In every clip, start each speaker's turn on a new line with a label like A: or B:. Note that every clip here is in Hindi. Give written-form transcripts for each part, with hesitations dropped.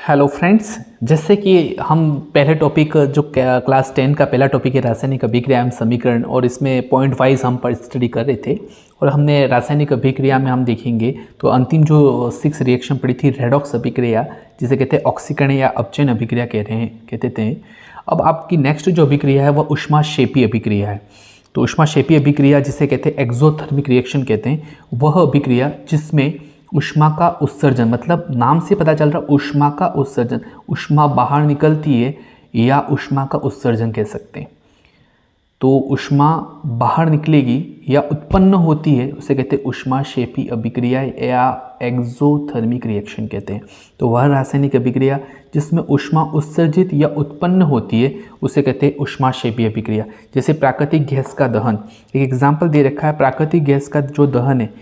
A: हेलो फ्रेंड्स, जैसे कि हम पहले टॉपिक जो क्लास 10 का पहला टॉपिक है रासायनिक अभिक्रिया एवं समीकरण, और इसमें पॉइंट वाइज हम पर स्टडी कर रहे थे। और हमने रासायनिक अभिक्रिया में हम देखेंगे तो अंतिम जो 6 रिएक्शन पड़ी थी रेडॉक्स अभिक्रिया, जिसे कहते हैं ऑक्सीकरण या अपचयन अभिक्रिया कहते थे। अब आपकी नेक्स्ट जो अभिक्रिया है वह ऊष्माक्षेपी अभिक्रिया है। तो ऊष्माक्षेपी अभिक्रिया जिसे कहते हैं एक्सोथर्मिक रिएक्शन कहते हैं, वह अभिक्रिया जिसमें ऊष्मा का उत्सर्जन, मतलब नाम से पता चल रहा है ऊष्मा का उत्सर्जन, ऊष्मा बाहर निकलती है या ऊष्मा का उत्सर्जन कह सकते हैं। तो ऊष्मा बाहर निकलेगी या उत्पन्न होती है उसे कहते हैं ऊष्माक्षेपी अभिक्रिया या एक्सोथर्मिक रिएक्शन कहते हैं। तो वह रासायनिक अभिक्रिया जिसमें ऊष्मा उत्सर्जित या उत्पन्न होती है उसे कहते हैं ऊष्माक्षेपी अभिक्रिया। जैसे प्राकृतिक गैस का दहन, एक एग्जाम्पल दे रखा है, प्राकृतिक गैस का जो दहन है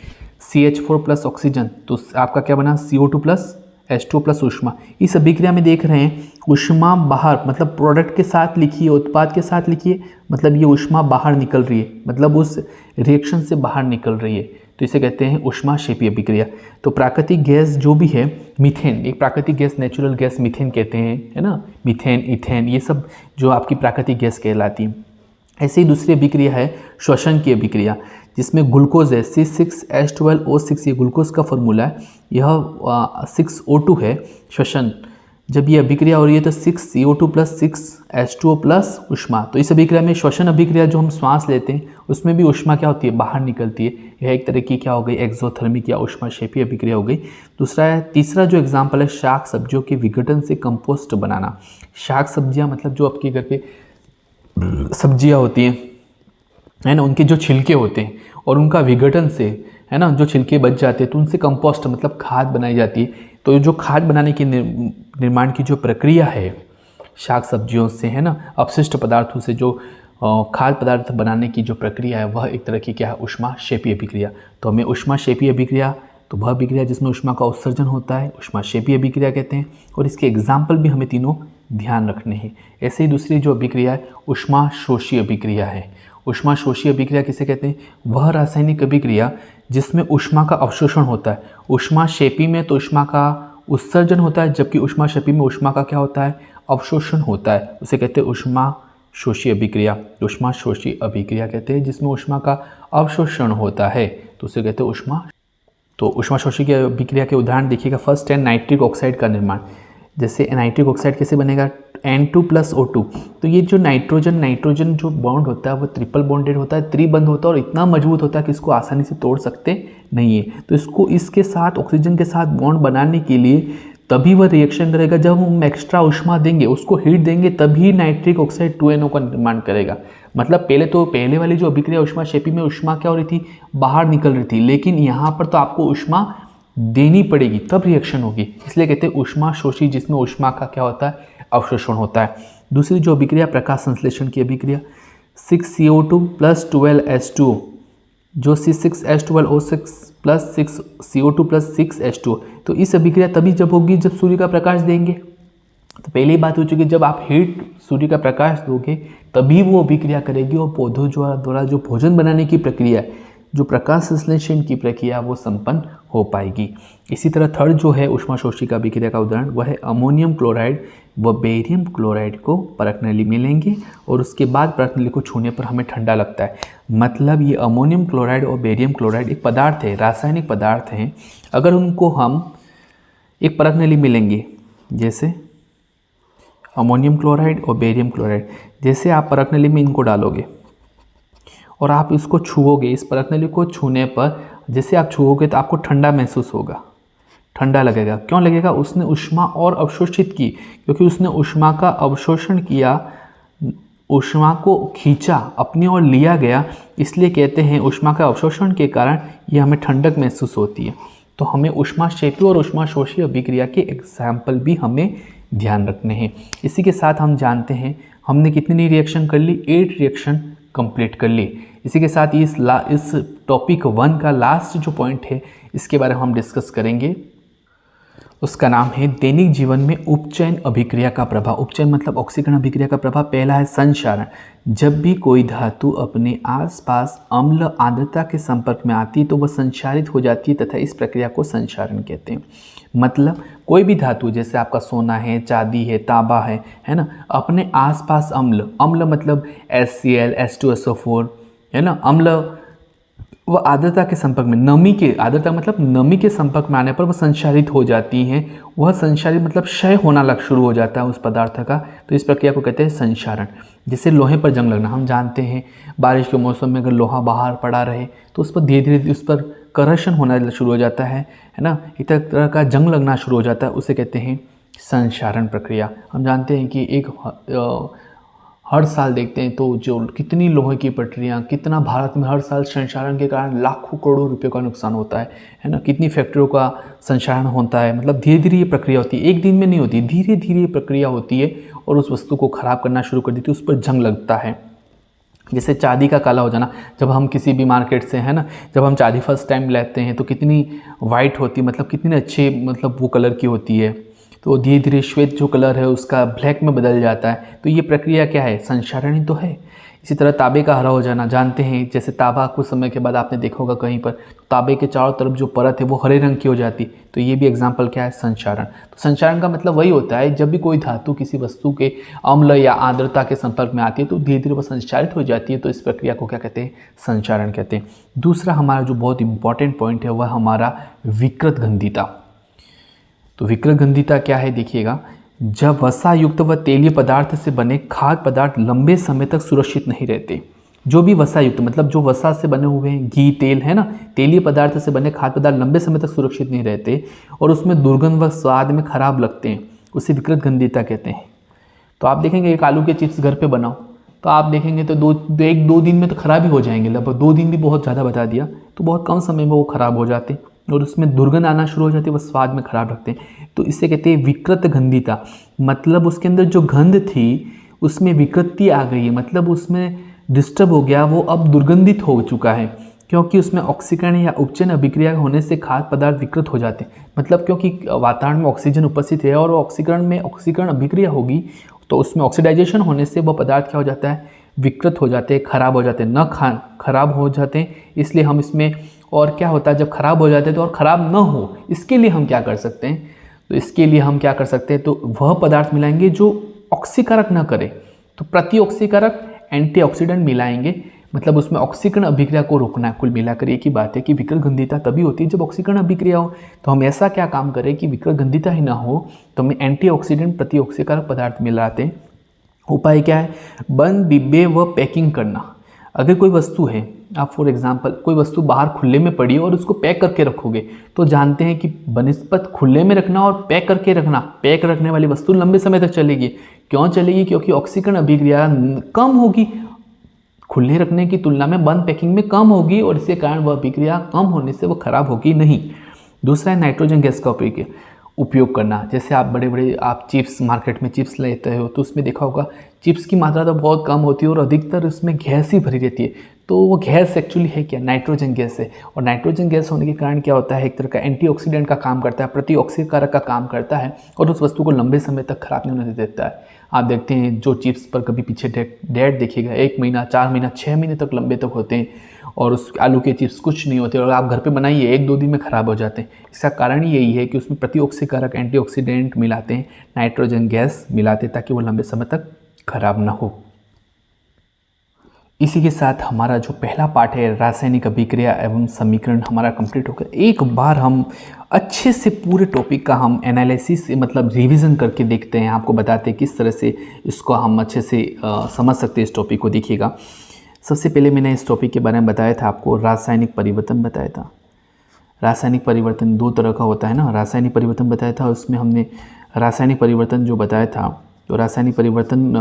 A: CH4 प्लस ऑक्सीजन, तो आपका क्या बना CO2 प्लस H2 प्लस ऊष्मा। इस अभिक्रिया में देख रहे हैं ऊष्मा बाहर, मतलब प्रोडक्ट के साथ लिखिए, उत्पाद के साथ लिखिए, मतलब ये ऊष्मा बाहर निकल रही है, मतलब उस रिएक्शन से बाहर निकल रही है, तो इसे कहते हैं ऊष्माक्षेपी अभिक्रिया। तो प्राकृतिक गैस जो भी है, मीथेन एक प्राकृतिक गैस, नेचुरल गैस मीथेन कहते हैं, है ना, मीथेन, इथेन, ये सब जो आपकी प्राकृतिक गैस कहलाती है। ऐसे ही दूसरी अभिक्रिया है श्वसन की अभिक्रिया, जिसमें ग्लूकोज है C6H12O6, ये ग्लूकोज का फॉर्मूला है, यह 6O2 है श्वसन। जब ये अभिक्रिया हो रही है तो 6CO2 प्लस 6H2O प्लस ऊष्मा। तो इस अभिक्रिया में श्वसन अभिक्रिया जो हम श्वास लेते हैं उसमें भी ऊष्मा क्या होती है, बाहर निकलती है। यह एक तरह की क्या हो गई, एक्सोथर्मिक या ऊष्माक्षेपी अभिक्रिया हो गई। तीसरा जो एग्जाम्पल है शाक सब्जियों के विघटन से कंपोस्ट बनाना। शाक सब्जियाँ मतलब जो आपके घर पे सब्जियाँ होती हैं, है ना, उनके जो छिलके होते हैं और उनका विघटन से, है ना, जो छिलके बच जाते हैं तो उनसे कंपोस्ट मतलब खाद बनाई जाती है। तो जो खाद बनाने की निर्माण की जो प्रक्रिया है शाक सब्जियों से, है ना, अपशिष्ट पदार्थों से जो खाद्य पदार्थ बनाने की जो प्रक्रिया है वह एक तरह की क्या है, ऊष्माक्षेपी अभिक्रिया। तो हमें ऊष्माक्षेपी अभिक्रिया, तो वह अभिक्रिया जिसमें ऊष्मा का उत्सर्जन होता है ऊष्माक्षेपी अभिक्रिया कहते हैं। और इसके एग्जाम्पल भी हमें तीनों ध्यान रखने हैं। ऐसे ही दूसरी जो अभिक्रिया है ऊष्माशोषी अभिक्रिया है। ऊष्माशोषी अभिक्रिया किसे कहते हैं, वह रासायनिक अभिक्रिया जिसमें ऊष्मा का अवशोषण होता है। ऊष्माक्षेपी में तो ऊष्मा का उत्सर्जन होता है, जबकि ऊष्माक्षेपी में ऊष्मा का क्या होता है, अवशोषण होता है। उसे कहते हैं ऊष्माशोषी अभिक्रिया। ऊष्माशोषी अभिक्रिया कहते हैं जिसमें ऊष्मा का अवशोषण होता है, तो उसे कहते हैं ऊष्मा। तो ऊष्माशोषी की अभिक्रिया के उदाहरण देखिएगा। फर्स्ट है नाइट्रिक ऑक्साइड का निर्माण। जैसे नाइट्रिक ऑक्साइड कैसे बनेगा, N2 प्लस O2। तो ये जो नाइट्रोजन जो बॉन्ड होता है वो ट्रिपल बॉन्डेड होता है, त्रिबंध होता है और इतना मजबूत होता है कि इसको आसानी से तोड़ सकते नहीं है। तो इसको इसके साथ ऑक्सीजन के साथ बॉन्ड बनाने के लिए तभी वह रिएक्शन करेगा जब हम एक्स्ट्रा ऊष्मा देंगे, उसको हीट देंगे, तभी नाइट्रिक ऑक्साइड 2NO का निर्माण करेगा। मतलब पहले वाली जो अभिक्रिया ऊष्माक्षेपी में ऊष्मा क्या हो रही थी, बाहर निकल रही थी, लेकिन यहाँ पर तो आपको ऊष्मा देनी पड़ेगी तब रिएक्शन होगी, इसलिए कहते हैं ऊष्माशोषी, जिसमें ऊष्मा का क्या होता है, अवशोषण होता है। दूसरी जो अभिक्रिया प्रकाश संश्लेषण की अभिक्रिया, 6CO2 प्लस 12H2O, जो C6H12O6 plus 6CO2 plus 6H2O। तो इस अभिक्रिया तभी जब होगी जब सूर्य का प्रकाश देंगे। तो पहली बात हो चुकी, जब आप हीट सूर्य का प्रकाश दोगे तभी वो अभिक्रिया करेगी और पौधों द्वारा जो भोजन बनाने की प्रक्रिया, जो प्रकाश संश्लेषण की प्रक्रिया, वो संपन्न हो पाएगी। इसी तरह थर्ड जो है ऊष्माशोषी का अभिक्रिया का उदाहरण, वह है अमोनियम क्लोराइड व बेरियम क्लोराइड को परख नली में लेंगे और उसके बाद परख नली को छूने पर हमें ठंडा लगता है। मतलब ये अमोनियम क्लोराइड और बेरियम क्लोराइड एक पदार्थ है, रासायनिक पदार्थ हैं। अगर उनको हम एक परख नली में लेंगे, जैसे अमोनियम क्लोराइड और बेरियम क्लोराइड, जैसे आप परख नली में इनको डालोगे और आप इसको छुओगे, इस परख नली को छूने पर जैसे आप छुओगे तो आपको ठंडा महसूस होगा, ठंडा लगेगा। क्यों लगेगा, उसने ऊष्मा और अवशोषित की, क्योंकि उसने ऊष्मा का अवशोषण किया, ऊष्मा को खींचा, अपनी ओर लिया गया, इसलिए कहते हैं ऊष्मा का अवशोषण के कारण ये हमें ठंडक महसूस होती है। तो हमें ऊष्माक्षेपी और ऊष्माशोषी अभिक्रिया के एग्जाम्पल भी हमें ध्यान रखने हैं। इसी के साथ हम जानते हैं हमने कितनी रिएक्शन कर ली, 8 रिएक्शन कंप्लीट कर ली। इसी के साथ इस टॉपिक 1 का लास्ट जो पॉइंट है इसके बारे में हम डिस्कस करेंगे। उसका नाम है दैनिक जीवन में उपचयन अभिक्रिया का प्रभाव। उपचयन मतलब ऑक्सीकरण अभिक्रिया का प्रभाव। पहला है संक्षारण। जब भी कोई धातु अपने आसपास अम्ल आर्द्रता के संपर्क में आती है तो वह संक्षारित हो जाती है तथा इस प्रक्रिया को संक्षारण कहते हैं। मतलब कोई भी धातु, जैसे आपका सोना है, चांदी है, तांबा है ना, अपने आसपास अम्ल मतलब HCl, H2SO4 है ना, अम्ल वह आर्द्रता के संपर्क में, आर्द्रता मतलब नमी के संपर्क में आने पर वह संक्षारित हो जाती हैं। वह संक्षारित मतलब क्षय होना लग शुरू हो जाता है उस पदार्थ का, तो इस प्रक्रिया को कहते हैं संक्षारण। जैसे लोहे पर जंग लगना, हम जानते हैं बारिश के मौसम में अगर लोहा बाहर पड़ा रहे तो उस पर धीरे धीरे उस पर करशन होना शुरू हो जाता है ना, एक तरह का जंग लगना शुरू हो जाता है, उसे कहते हैं संक्षारण प्रक्रिया। हम जानते हैं कि हर साल देखते हैं तो जो कितनी लोहे की पटरियाँ, कितना भारत में हर साल संक्षारण के कारण लाखों करोड़ों रुपए का नुकसान होता है ना, कितनी फैक्ट्रियों का संक्षारण होता है। मतलब धीरे धीरे ये प्रक्रिया होती है, एक दिन में नहीं होती, धीरे धीरे ये प्रक्रिया होती है और उस वस्तु को ख़राब करना शुरू कर देती है, उस पर जंग लगता है। जैसे चांदी का काला हो जाना, जब हम किसी भी मार्केट से, है ना, जब हम चांदी फर्स्ट टाइम लेते हैं तो कितनी वाइट होती है, मतलब कितनी अच्छे मतलब वो कलर की होती है, तो धीरे धीरे श्वेत जो कलर है उसका ब्लैक में बदल जाता है। तो ये प्रक्रिया क्या है, संक्षारण ही तो है। इसी तरह तांबे का हरा हो जाना, जानते हैं जैसे तांबा कुछ समय के बाद आपने देखा होगा कहीं पर, तो तांबे के चारों तरफ जो परत है वो हरे रंग की हो जाती, तो ये भी एग्जाम्पल क्या है, संक्षारण। तो संक्षारण का मतलब वही होता है, जब भी कोई धातु किसी वस्तु के अम्ल या आर्द्रता के संपर्क में आती है तो धीरे धीरे वो संक्षारित हो जाती है, तो इस प्रक्रिया को क्या कहते हैं, संक्षारण कहते हैं। दूसरा हमारा जो बहुत इंपॉर्टेंट पॉइंट है वह हमारा विकृत गंधिता। तो विकृत गंधिता क्या है, देखिएगा, जब वसा युक्त व तेलीय पदार्थ से बने खाद्य पदार्थ लंबे समय तक सुरक्षित नहीं रहते। जो भी वसा युक्त मतलब जो वसा से बने हुए हैं, घी, तेल, है ना, तेलीय पदार्थ से बने खाद्य पदार्थ लंबे समय तक सुरक्षित नहीं रहते और उसमें दुर्गंध व स्वाद में खराब लगते हैं, उसे विकृत गंधिता कहते हैं। तो आप देखेंगे एक आलू के चिप्स घर पर बनाओ तो आप देखेंगे तो दो दिन में तो खराब ही हो जाएंगे, लगभग 2 दिन भी बहुत ज़्यादा बता दिया, तो बहुत कम समय में वो खराब हो जाते और उसमें दुर्गंध आना शुरू हो जाती है, वह स्वाद में खराब लगते हैं। तो इसे कहते हैं विकृत गंधिता। मतलब उसके अंदर जो गंध थी उसमें विकृति आ गई है, मतलब उसमें डिस्टर्ब हो गया, वो अब दुर्गंधित हो चुका है, क्योंकि उसमें ऑक्सीकरण या उपचयन अभिक्रिया होने से खाद्य पदार्थ विकृत हो जाते हैं। मतलब क्योंकि वातावरण में ऑक्सीजन उपस्थित है और ऑक्सीकरण अभिक्रिया होगी तो उसमें ऑक्सीडाइजेशन होने से वह पदार्थ क्या हो जाता है, विकृत हो जाते हैं, खराब हो जाते हैं, खराब हो जाते हैं। इसलिए हम इसमें, और क्या होता है जब खराब हो जाते हैं तो और ख़राब ना हो इसके लिए हम क्या कर सकते हैं, तो इसके लिए हम क्या कर सकते हैं, तो वह पदार्थ मिलाएंगे जो ऑक्सीकारक ना करे, तो प्रतिऑक्सीकारक एंटीऑक्सीडेंट मिलाएंगे, मतलब उसमें ऑक्सीकरण अभिक्रिया को रोकना है। कुल मिलाकर एक ही बात है कि विकृत गंधिता तभी होती है जब ऑक्सीकरण अभिक्रिया हो। तो हम ऐसा क्या काम करें कि विकृत गंधिता ही ना हो, तो हमें एंटीऑक्सीडेंट प्रतिऑक्सीकारक पदार्थ मिलाते हैं। उपाय क्या है, बंद डिब्बे व पैकिंग करना। अगर कोई वस्तु है, आप फॉर एग्जांपल कोई वस्तु बाहर खुले में पड़ी है और उसको पैक करके रखोगे, तो जानते हैं कि बनिस्बत खुले में रखना और पैक करके रखना, पैक रखने वाली वस्तु लंबे समय तक चलेगी। क्यों चलेगी, क्योंकि ऑक्सीकरण अभिक्रिया कम होगी, खुले रखने की तुलना में बंद पैकिंग में कम होगी और इसके कारण वह अभिक्रिया कम होने से वह खराब होगी नहीं। दूसरा है नाइट्रोजन गैस का उपयोग करना। जैसे आप बड़े आप चिप्स, मार्केट में चिप्स लेते हो तो उसमें देखा होगा चिप्स की मात्रा तो बहुत कम होती है और अधिकतर उसमें गैस ही भरी रहती है। तो वो गैस एक्चुअली है क्या, नाइट्रोजन गैस है। और नाइट्रोजन गैस होने के कारण क्या होता है, एक तरह का एंटीऑक्सीडेंट का काम करता है, प्रतिऑक्सीकारक का काम करता है और उस वस्तु को लंबे समय तक खराब नहीं होने देता है। आप देखते हैं जो चिप्स पर कभी पीछे डेट देखिएगा, 1 महीना, 4 महीना, 6 महीने तक लंबे तक होते हैं और उस आलू के चिप्स कुछ नहीं होते और आप घर पे बनाइए 1-2 दिन में ख़राब हो जाते हैं। इसका कारण यही है कि उसमें प्रतिऑक्सीकारक एंटीऑक्सीडेंट मिलाते हैं, नाइट्रोजन गैस मिलाते हैं ताकि वो लंबे समय तक खराब ना हो। इसी के साथ हमारा जो पहला पार्ट है रासायनिक अभिक्रिया एवं समीकरण हमारा कंप्लीट हो गया। एक बार हम अच्छे से पूरे टॉपिक का हम एनालिसिस मतलब रिवीजन करके देखते हैं, आपको बताते हैं किस तरह से इसको हम अच्छे से समझ सकते हैं। इस टॉपिक को देखिएगा। सबसे पहले मैंने इस टॉपिक के बारे में बताया था आपको, रासायनिक परिवर्तन बताया था। रासायनिक परिवर्तन 2 तरह का होता है ना, रासायनिक परिवर्तन बताया था। उसमें हमने रासायनिक परिवर्तन जो बताया था, तो रासायनिक परिवर्तन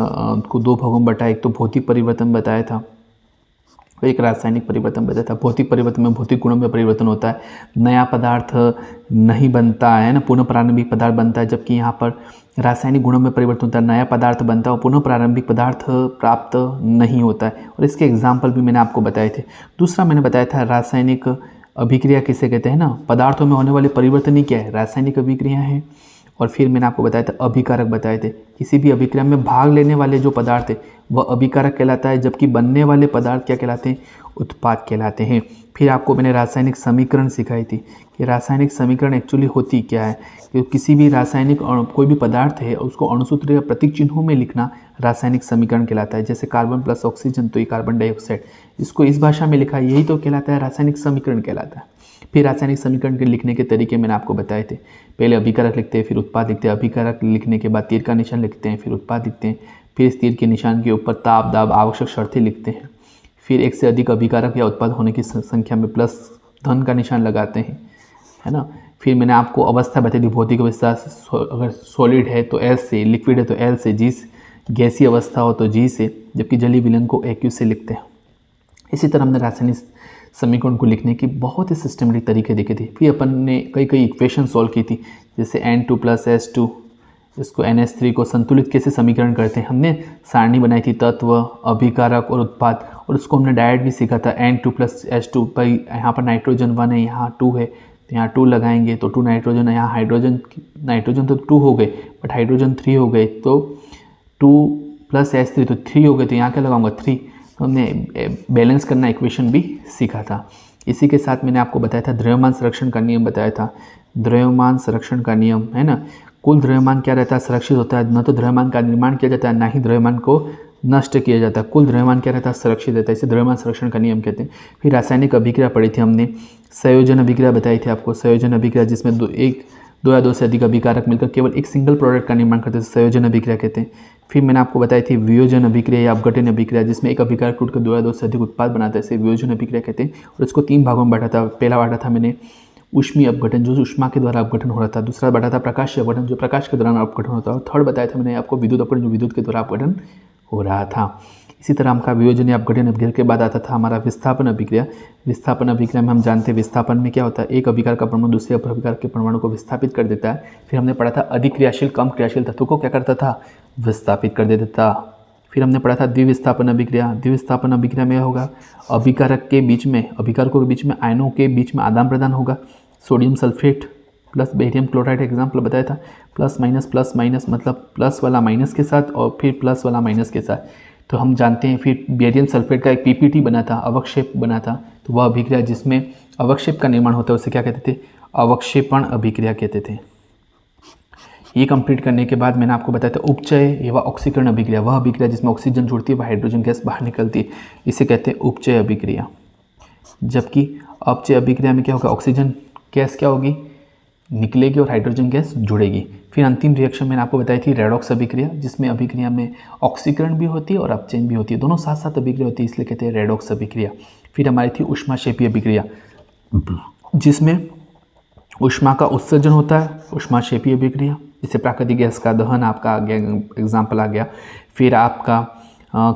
A: को 2 भागों में बांटा। एक तो भौतिक परिवर्तन बताया था, एक रासायनिक परिवर्तन बताया था। भौतिक परिवर्तन में भौतिक गुणों में परिवर्तन होता है, नया पदार्थ नहीं बनता है ना, पुनः प्रारंभिक पदार्थ बनता है। जबकि यहाँ पर रासायनिक गुणों में परिवर्तन होता है, नया पदार्थ बनता है और पुनः प्रारंभिक पदार्थ प्राप्त नहीं होता है। और इसके एग्जाम्पल भी मैंने आपको बताए थे। दूसरा मैंने बताया था रासायनिक अभिक्रिया किसे कहते हैं ना, पदार्थों में होने वाले परिवर्तन ही क्या है, रासायनिक अभिक्रिया है। और फिर मैंने आपको बताया था अभिकारक बताए थे, किसी भी अभिक्रिया में भाग लेने वाले जो पदार्थ है वह अभिकारक कहलाता है, जबकि बनने वाले पदार्थ क्या कहलाते हैं, उत्पाद कहलाते हैं। फिर आपको मैंने रासायनिक समीकरण सिखाई थी कि रासायनिक समीकरण एक्चुअली होती क्या है, कि किसी भी रासायनिक कोई भी पदार्थ है उसको अणुसूत्र या प्रतीक चिन्हों में लिखना रासायनिक समीकरण कहलाता है। जैसे कार्बन प्लस ऑक्सीजन तो ये कार्बन डाइऑक्साइड, इसको इस भाषा में लिखा, यही तो कहलाता है रासायनिक समीकरण कहलाता है। फिर रासायनिक समीकरण के लिखने के तरीके मैंने आपको बताए थे, पहले अभिकारक लिखते हैं फिर उत्पाद लिखते हैं, अभिकारक लिखने के बाद तीर का निशान लिखते हैं फिर उत्पाद लिखते हैं, फिर इस तीर के निशान के ऊपर ताप दाब आवश्यक शर्तें लिखते हैं, फिर एक से अधिक अभिकारक या उत्पाद होने की संख्या में प्लस धन का निशान लगाते हैं, है ना। फिर मैंने आपको अवस्था बताई थी, भौतिक अवस्था अगर सॉलिड है तो एस से, लिक्विड है तो एल से, जी गैसीय अवस्था हो तो जी से, जबकि जलीय विलयन को एक्यू से लिखते हैं। इसी तरह हमने रासायनिक समीकरण को लिखने की बहुत ही सिस्टमेटिक तरीके देखे थे। फिर अपन ने कई इक्वेशन सॉल्व की थी, जैसे N2 + S2, इसको NH3 को संतुलित कैसे समीकरण करते हैं, हमने सारणी बनाई थी तत्व, अभिकारक और उत्पाद, और उसको हमने डायरेक्ट भी सीखा था। N2 + S2 पर यहाँ पर नाइट्रोजन 1 है, यहाँ 2 है, तो यहाँ 2 लगाएंगे तो 2 नाइट्रोजन है, यहाँ नाइट्रोजन तो 2 हो गए बट हाइड्रोजन 3 हो गए, तो 2 + S3 तो 3 हो गए, तो यहाँ क्या लगाऊंगा 3। तो हमने बैलेंस करना इक्वेशन भी सीखा था। इसी के साथ मैंने आपको बताया था द्रव्यमान संरक्षण का नियम बताया था, द्रव्यमान संरक्षण का नियम, है ना। कुल द्रव्यमान क्या रहता है, संरक्षित होता है, न तो द्रव्यमान का निर्माण किया जाता है ना ही द्रव्यमान को नष्ट किया जाता है। कुल द्रव्यमान क्या रहता है, सुरक्षित रहता है, इसे द्रव्यमान संरक्षण का नियम कहते हैं। फिर रासायनिक अभिक्रिया पढ़ी थी हमने, संयोजन अभिक्रिया बताई थी आपको, संयोजन अभिक्रिया जिसमें दो या दो से अधिक अभिकारक मिलकर केवल एक सिंगल प्रोडक्ट का निर्माण करते हैं, संयोजन अभिक्रिया कहते हैं। फिर मैंने आपको बताई थी वियोजन अभिक्रिया या अपघटन अभिक्रिया, जिसमें एक अभिकारक टूटकर दो या दो से अधिक उत्पाद बनाता है, इसे वियोजन अभिक्रिया कहते हैं। और इसको 3 भागों में बांटा था। पहला बांटा था मैंने ऊष्मीय अपघटन, जो ऊष्मा के द्वारा अपघटन हो रहा था, दूसरा बांटा था प्रकाशीय अपघटन, जो प्रकाश के दौरान अपघटन होता है, और थर्ड बताया था मैंने आपको विद्युत अपघटन, जो विद्युत के द्वारा अपघटन हो रहा था। इसी तरह हमका वियोजन या अपघटन अभिक्रिया के बाद आता था हमारा विस्थापन अभिक्रिया। विस्थापन अभिक्रिया में हम जानते हैं विस्थापन में क्या होता है, एक अभिकार का परमाणु दूसरे अभिकार के परमाणु को विस्थापित कर देता है। फिर हमने पढ़ा था अधिक्रियाशील कम क्रियाशील तत्व को क्या करता था, विस्थापित कर देता था। फिर हमने पढ़ा था द्विविस्थापन अभिक्रिया। द्विविस्थापन अभिक्रिया में होगा अभिकारक के बीच में, अभिकारकों के बीच में आयनों के बीच में आदान प्रदान होगा। Sodium sulphate plus barium chloride example बताया था, प्लस माइनस मतलब प्लस वाला माइनस के साथ और फिर प्लस वाला माइनस के साथ। तो हम जानते हैं फिर बेरियम सल्फेट का एक पीपीटी बना था, अवक्षेप बना था, तो वह अभिक्रिया जिसमें अवक्षेप का निर्माण होता है उसे क्या कहते थे, अवक्षेपण अभिक्रिया कहते थे। ये कंप्लीट करने के बाद मैंने आपको बताया था उपचय एवं ऑक्सीकरण अभिक्रिया, वह अभिक्रिया जिसमें ऑक्सीजन जुड़ती है वह हाइड्रोजन गैस बाहर निकलती है, इसे कहते हैं उपचय अभिक्रिया। जबकि अपचय अभिक्रिया में क्या होगा, ऑक्सीजन गैस क्या होगी, निकलेगी और हाइड्रोजन गैस जुड़ेगी। फिर अंतिम रिएक्शन मैंने आपको बताई थी रेडॉक्स अभिक्रिया, जिसमें अभिक्रिया में ऑक्सीकरण भी होती है और अपचयन भी होती है, दोनों साथ साथ अभिक्रिया होती है, इसलिए कहते हैं रेडॉक्स अभिक्रिया। फिर हमारी थी ऊष्माक्षेपी अभिक्रिया, जिसमें ऊष्मा का उत्सर्जन होता है, ऊष्माक्षेपी अभिक्रिया, जिससे प्राकृतिक गैस का दहन आपका आ गया, एग्जाम्पल आ गया। फिर आपका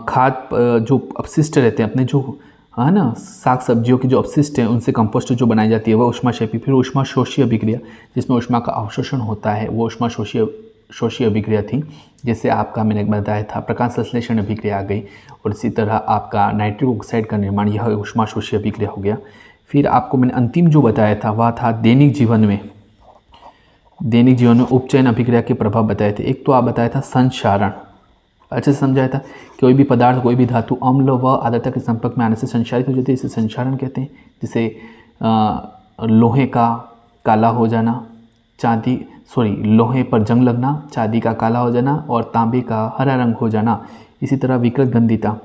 A: खाद्य जो अपशिष्ट रहते हैं अपने, जो है ना साग सब्जियों की जो अपशिष्ट हैं उनसे कंपोस्ट जो बनाई जाती है वह ऊष्माक्षेपी। फिर ऊष्माशोषी अभिक्रिया, जिसमें ऊष्मा का अवशोषण होता है, वो ऊष्माशोषी अभिक्रिया थी। जैसे आपका मैंने बताया था प्रकाश संश्लेषण अभिक्रिया आ गई, और इसी तरह आपका नाइट्रिक ऑक्साइड का निर्माण, यह ऊष्माशोषी अभिक्रिया हो गया। फिर आपको मैंने अंतिम जो बताया था वह था दैनिक जीवन में उपचयन अभिक्रिया के प्रभाव बताए थे। एक तो आप बताया था संक्षारण, अच्छे से समझाया था, कोई भी पदार्थ कोई भी धातु अम्ल व आर्द्रता के संपर्क में आने से संक्षारित हो जाती है, इसे संक्षारण कहते हैं। जिसे लोहे का काला हो जाना, लोहे पर जंग लगना, चांदी का काला हो जाना और तांबे का हरा रंग हो जाना। इसी तरह विकृत गंधिता,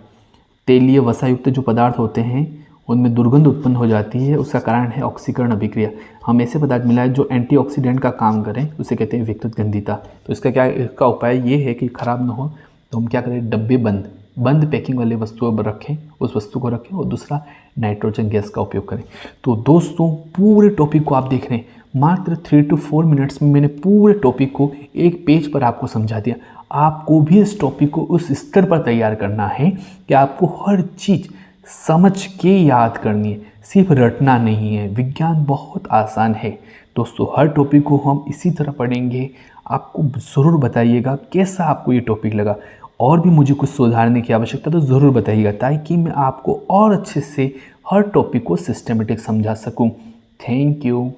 A: तेलीय वसायुक्त जो पदार्थ होते हैं उनमें दुर्गंध उत्पन्न हो जाती है, उसका कारण है ऑक्सीकरण अभिक्रिया। हम ऐसे पदार्थ मिलाए जो एंटीऑक्सीडेंट का काम करें, उसे कहते हैं विकृत गंधिता। तो इसका उपाय ये है कि खराब ना हो तो हम क्या करें, डब्बे बंद पैकिंग वाले वस्तुओं पर रखें, उस वस्तु को रखें, और दूसरा नाइट्रोजन गैस का उपयोग करें। तो दोस्तों पूरे टॉपिक को आप देख रहे हैं, मात्र 3 to 4 मिनट्स में मैंने पूरे टॉपिक को एक पेज पर आपको समझा दिया। आपको भी इस टॉपिक को उस स्तर पर तैयार करना है कि आपको हर चीज़ समझ के याद करनी है, सिर्फ रटना नहीं है। विज्ञान बहुत आसान है दोस्तों, हर टॉपिक को हम इसी तरह पढ़ेंगे। आपको ज़रूर बताइएगा कैसा आपको ये टॉपिक लगा, और भी मुझे कुछ सुधारने की आवश्यकता तो ज़रूर बताइएगा, ताकि मैं आपको और अच्छे से हर टॉपिक को सिस्टमेटिक समझा सकूं। Thank you.